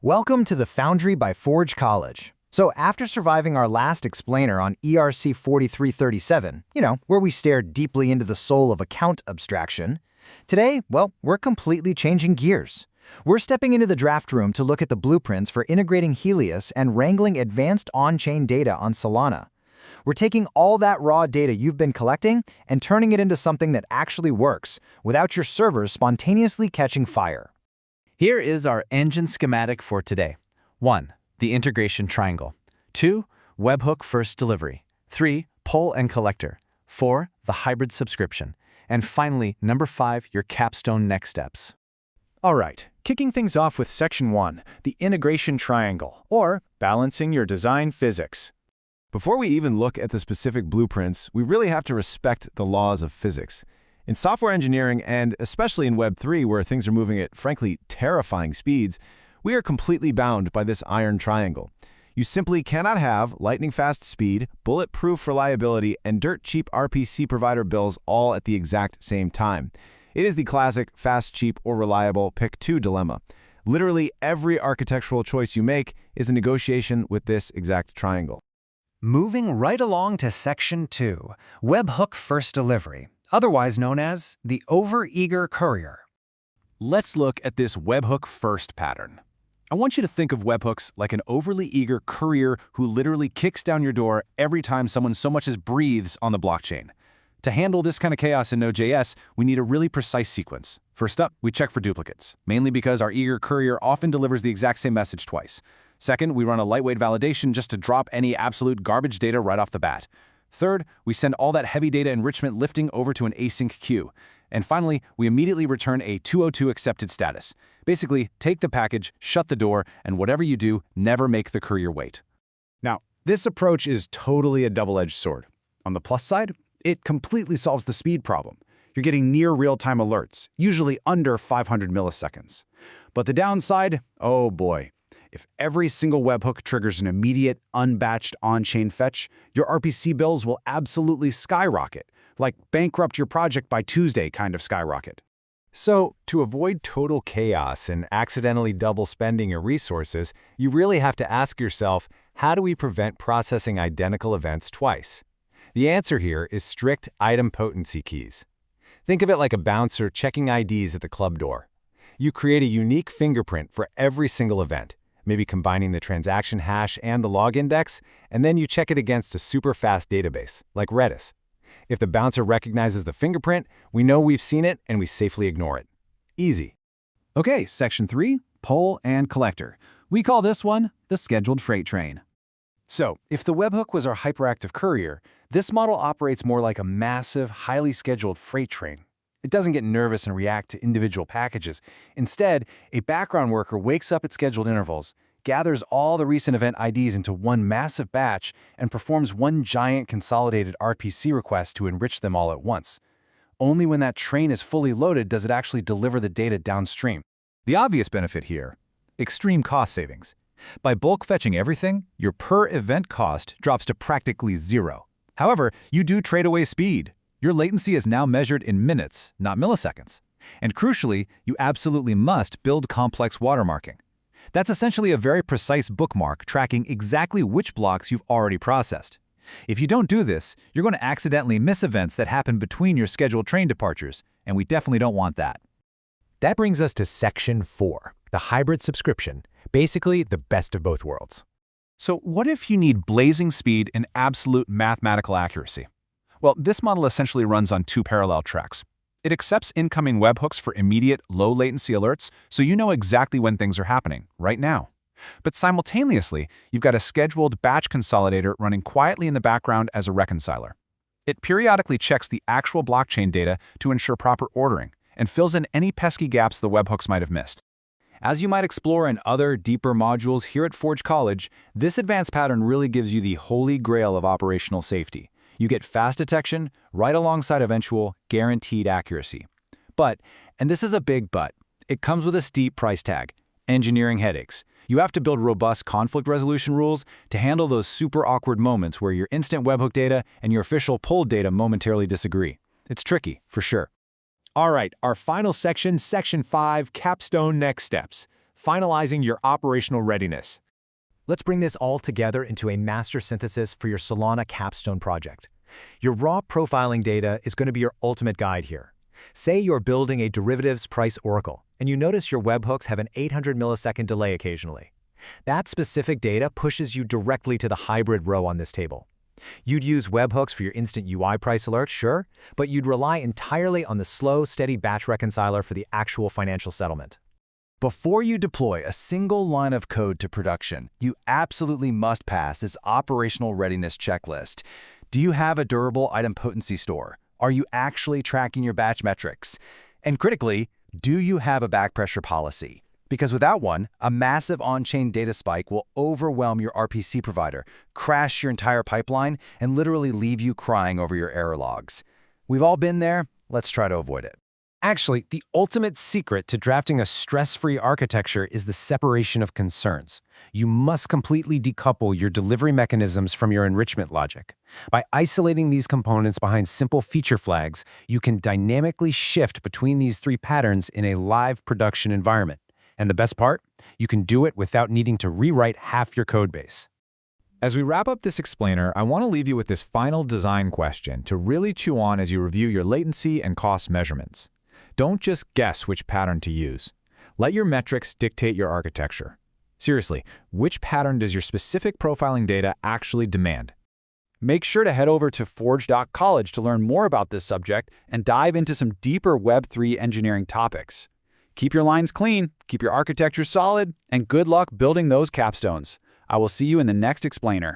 Welcome to the Foundry by Forge College. So after surviving our last explainer on ERC 4337, where we stared deeply into the soul of account abstraction, today, we're completely changing gears. We're stepping into the draft room to look at the blueprints for integrating Helios and wrangling advanced on-chain data on Solana. We're taking all that raw data you've been collecting and turning it into something that actually works, without your servers spontaneously catching fire. Here is our engine schematic for today. 1. The integration triangle. 2. Webhook-first delivery. 3. Poll and collector. 4. The hybrid subscription. And finally, number 5, your capstone next steps. All right, kicking things off with Section 1, the integration triangle, or balancing your design physics. Before we even look at the specific blueprints, we really have to respect the laws of physics. In software engineering, and especially in Web3, where things are moving at, frankly, terrifying speeds, we are completely bound by this iron triangle. You simply cannot have lightning-fast speed, bulletproof reliability, and dirt-cheap RPC provider bills all at the exact same time. It is the classic fast, cheap, or reliable pick-two dilemma. Literally every architectural choice you make is a negotiation with this exact triangle. Moving right along to Section 2, Webhook-first delivery, otherwise known as the over-eager courier. Let's look at this webhook-first pattern. I want you to think of webhooks like an overly eager courier who literally kicks down your door every time someone so much as breathes on the blockchain. To handle this kind of chaos in Node.js, we need a really precise sequence. First up, we check for duplicates, mainly because our eager courier often delivers the exact same message twice. Second, we run a lightweight validation just to drop any absolute garbage data right off the bat. Third, we send all that heavy data enrichment lifting over to an async queue. And finally, we immediately return a 202 accepted status. Basically, take the package, shut the door, and whatever you do, never make the courier wait. Now, this approach is totally a double-edged sword. On the plus side, it completely solves the speed problem. You're getting near real-time alerts, usually under 500 milliseconds. But the downside, oh boy. If every single webhook triggers an immediate, unbatched on-chain fetch, your RPC bills will absolutely skyrocket, like bankrupt your project by Tuesday kind of skyrocket. So, to avoid total chaos and accidentally double spending your resources, you really have to ask yourself, how do we prevent processing identical events twice? The answer here is strict idempotency keys. Think of it like a bouncer checking IDs at the club door. You create a unique fingerprint for every single event, maybe combining the transaction hash and the log index, and then you check it against a super fast database, like Redis. If the bouncer recognizes the fingerprint, we know we've seen it and we safely ignore it. Easy. Okay, Section 3, poll and collector. We call this one the scheduled freight train. So, if the webhook was our hyperactive courier, this model operates more like a massive, highly scheduled freight train. It doesn't get nervous and react to individual packages. Instead, a background worker wakes up at scheduled intervals, gathers all the recent event IDs into one massive batch, and performs one giant consolidated RPC request to enrich them all at once. Only when that train is fully loaded does it actually deliver the data downstream. The obvious benefit here: extreme cost savings. By bulk fetching everything, your per-event cost drops to practically zero. However, you do trade away speed. Your latency is now measured in minutes, not milliseconds. And crucially, you absolutely must build complex watermarking. That's essentially a very precise bookmark tracking exactly which blocks you've already processed. If you don't do this, you're going to accidentally miss events that happen between your scheduled train departures, and we definitely don't want that. That brings us to Section 4, the hybrid subscription, basically the best of both worlds. So what if you need blazing speed and absolute mathematical accuracy? Well, this model essentially runs on two parallel tracks. It accepts incoming webhooks for immediate, low-latency alerts, so you know exactly when things are happening, right now. But simultaneously, you've got a scheduled batch consolidator running quietly in the background as a reconciler. It periodically checks the actual blockchain data to ensure proper ordering, and fills in any pesky gaps the webhooks might have missed. As you might explore in other, deeper modules here at Forge College, this advanced pattern really gives you the holy grail of operational safety. You get fast detection right alongside eventual, guaranteed accuracy. But, and this is a big but, it comes with a steep price tag: engineering headaches. You have to build robust conflict resolution rules to handle those super awkward moments where your instant webhook data and your official pulled data momentarily disagree. It's tricky, for sure. All right, our final section, Section 5, capstone next steps. finalizing your operational readiness. Let's bring this all together into a master synthesis for your Solana capstone project. Your raw profiling data is going to be your ultimate guide here. Say you're building a derivatives price oracle, and you notice your webhooks have an 800 millisecond delay occasionally. That specific data pushes you directly to the hybrid row on this table. You'd use webhooks for your instant UI price alerts, sure, but you'd rely entirely on the slow, steady batch reconciler for the actual financial settlement. Before you deploy a single line of code to production, you absolutely must pass this operational readiness checklist. Do you have a durable idempotency store? Are you actually tracking your batch metrics? And critically, do you have a backpressure policy? Because without one, a massive on-chain data spike will overwhelm your RPC provider, crash your entire pipeline, and literally leave you crying over your error logs. We've all been there. Let's try to avoid it. Actually, the ultimate secret to drafting a stress-free architecture is the separation of concerns. You must completely decouple your delivery mechanisms from your enrichment logic. By isolating these components behind simple feature flags, you can dynamically shift between these three patterns in a live production environment. And the best part? You can do it without needing to rewrite half your code base. As we wrap up this explainer, I want to leave you with this final design question to really chew on as you review your latency and cost measurements. Don't just guess which pattern to use. Let your metrics dictate your architecture. Seriously, which pattern does your specific profiling data actually demand? Make sure to head over to forge.college to learn more about this subject and dive into some deeper Web3 engineering topics. Keep your lines clean, keep your architecture solid, and good luck building those capstones. I will see you in the next explainer.